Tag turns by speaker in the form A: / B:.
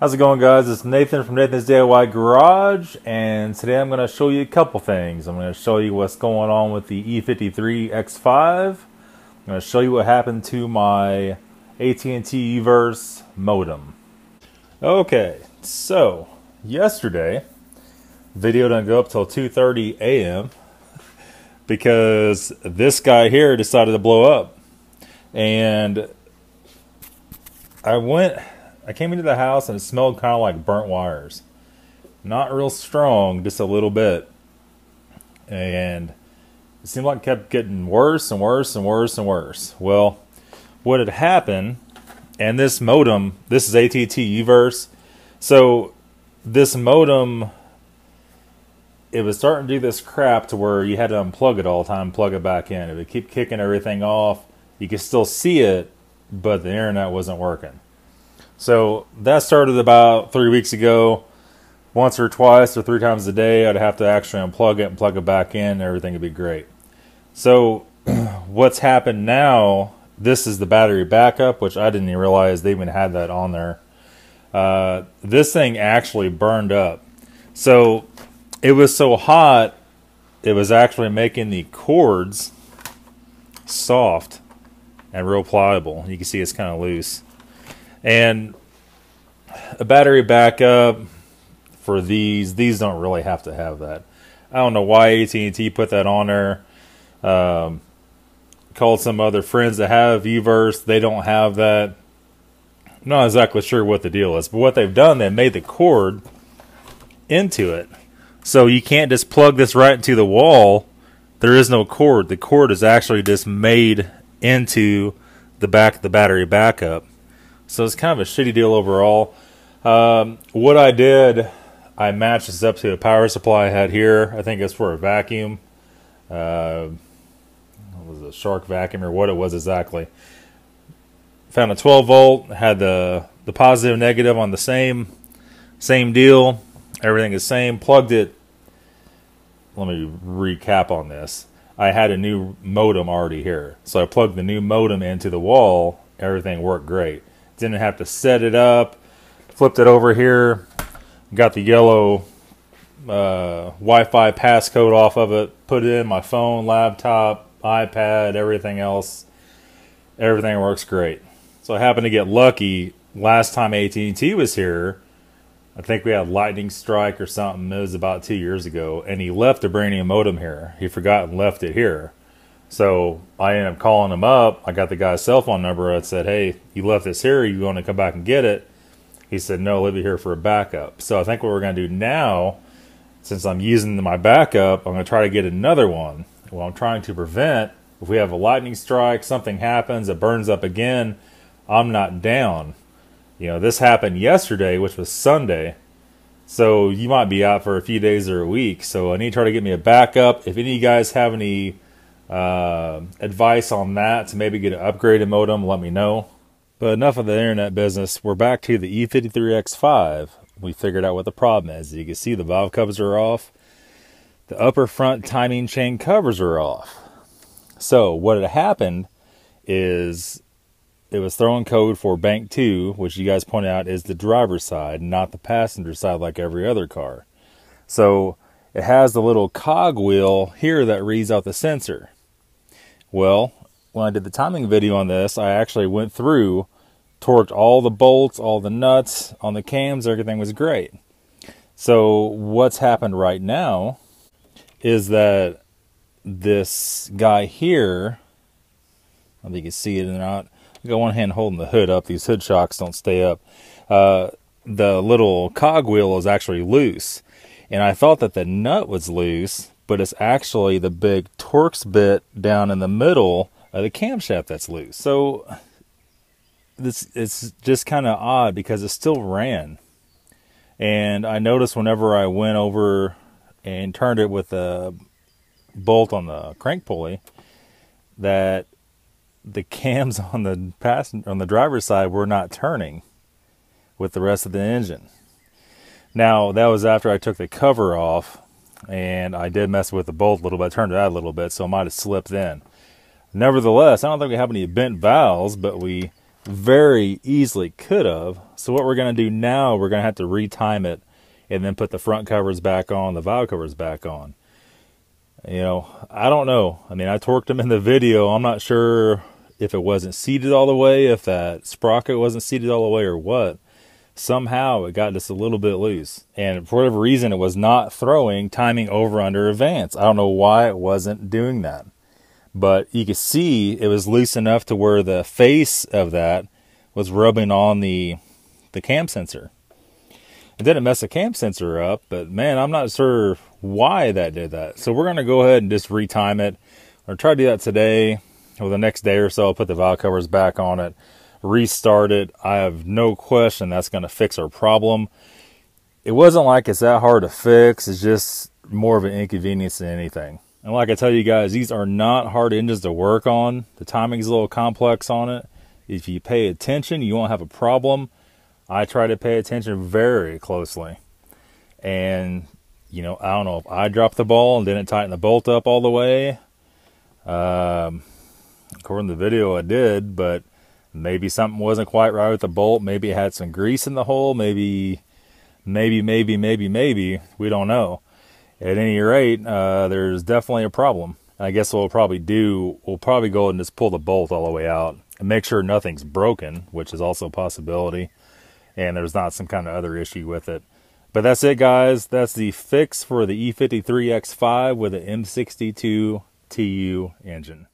A: How's it going, guys? It's Nathan from Nathan's DIY Garage, and today I'm going to show you a couple things. I'm going to show you what's going on with the E53 X5. I'm going to show you what happened to my AT&T Everse modem. Okay, so yesterday, video didn't go up till 2:30 a.m. because this guy here decided to blow up, and I came into the house and it smelled kind of like burnt wires. Not real strong, just a little bit. And it seemed like it kept getting worse and worse and worse and worse. Well, what had happened, and this modem, this is AT&T Everse. So this modem, it was starting to do this crap to where you had to unplug it all the time, plug it back in. It would keep kicking everything off. You could still see it, but the internet wasn't working. So that started about 3 weeks ago. Once or twice or 3 times a day, I'd have to actually unplug it and plug it back in, and everything would be great. So what's happened now, this is the battery backup, which I didn't even realize they even had that on there. This thing actually burned up. So it was so hot, it was actually making the cords soft and real pliable. You can see it's kind of loose. And a battery backup for these don't really have to have that. I don't know why AT&T put that on there. Called some other friends that have Everse. They don't have that. I'm not exactly sure what the deal is. But what they've done, they made the cord into it. So you can't just plug this right into the wall. There is no cord. The cord is actually just made into the back of the battery backup. So it's kind of a shitty deal overall. What I did, I matched this up to a power supply I had here. I think it's for a vacuum. It was a Shark vacuum or what it was exactly. Found a 12 volt, had the positive negative on the same deal. Everything is same. Plugged it. Let me recap on this. I had a new modem already here. So I plugged the new modem into the wall. Everything worked great. Didn't have to set it up. Flipped it over here. Got the yellow Wi-Fi passcode off of it. Put it in my phone, laptop, iPad, everything else. Everything works great. So I happened to get lucky. Last time AT&T was here, I think we had lightning strike or something. It was about 2 years ago. And he left a brand new modem here. He forgot and left it here. So I ended up calling him up. I got the guy's cell phone number. I said, hey, you left this here. You want to come back and get it? He said, no, leave it here for a backup. So I think what we're going to do now, since I'm using my backup, I'm going to try to get another one. Well, I'm trying to prevent, if we have a lightning strike, something happens, it burns up again, I'm not down. You know, this happened yesterday, which was Sunday. So you might be out for a few days or a week. So I need to try to get me a backup. If any of you guys have any advice on that to maybe get an upgraded modem, let me know. But enough of the internet business. We're back to the E53 X5. We figured out what the problem is. You can see the valve covers are off. The upper front timing chain covers are off. So what had happened is it was throwing code for bank 2, which you guys pointed out is the driver's side, not the passenger side like every other car. So it has the little cog wheel here that reads out the sensor. Well, when I did the timing video on this, I actually went through, torqued all the bolts, all the nuts on the cams, everything was great. So what's happened right now is that this guy here, I don't know if you can see it or not, I got one hand holding the hood up, these hood shocks don't stay up. The little cog wheel is actually loose. And I thought that the nut was loose, but it's actually the big Torx bit down in the middle of the camshaft that's loose. So it's just kind of odd because it still ran. And I noticed whenever I went over and turned it with a bolt on the crank pulley that the cams on the driver's side were not turning with the rest of the engine. Now, that was after I took the cover off, and I did mess with the bolt a little bit. I turned it out a little bit, so it might have slipped in. Nevertheless, I don't think we have any bent valves, but we very easily could have. So what we're going to do now, we're going to have to retime it and then put the front covers back on, the valve covers back on. You know, I don't know. I mean, I torqued them in the video. I'm not sure if it wasn't seated all the way, if that sprocket wasn't seated all the way or what. Somehow it got just a little bit loose. And for whatever reason, it was not throwing timing over under advance. I don't know why it wasn't doing that. But you can see it was loose enough to where the face of that was rubbing on the cam sensor. It didn't mess the cam sensor up, but man, I'm not sure why that did that. So we're going to go ahead and just retime it. I'm going to try to do that today or the next day or so. I'll put the valve covers back on it, restart it. I have no question that's going to fix our problem. It wasn't like it's that hard to fix. It's just more of an inconvenience than anything. And like I tell you guys, these are not hard engines to work on. The timing's a little complex on it. If you pay attention, you won't have a problem. I try to pay attention very closely. And, you know, I don't know if I dropped the ball and didn't tighten the bolt up all the way. According to the video, I did, but maybe something wasn't quite right with the bolt. Maybe it had some grease in the hole. Maybe. We don't know. At any rate, there's definitely a problem. I guess what we'll probably do, we'll probably go and just pull the bolt all the way out and make sure nothing's broken, which is also a possibility, and there's not some kind of other issue with it. But that's it, guys. That's the fix for the E53 X5 with an M62tu engine.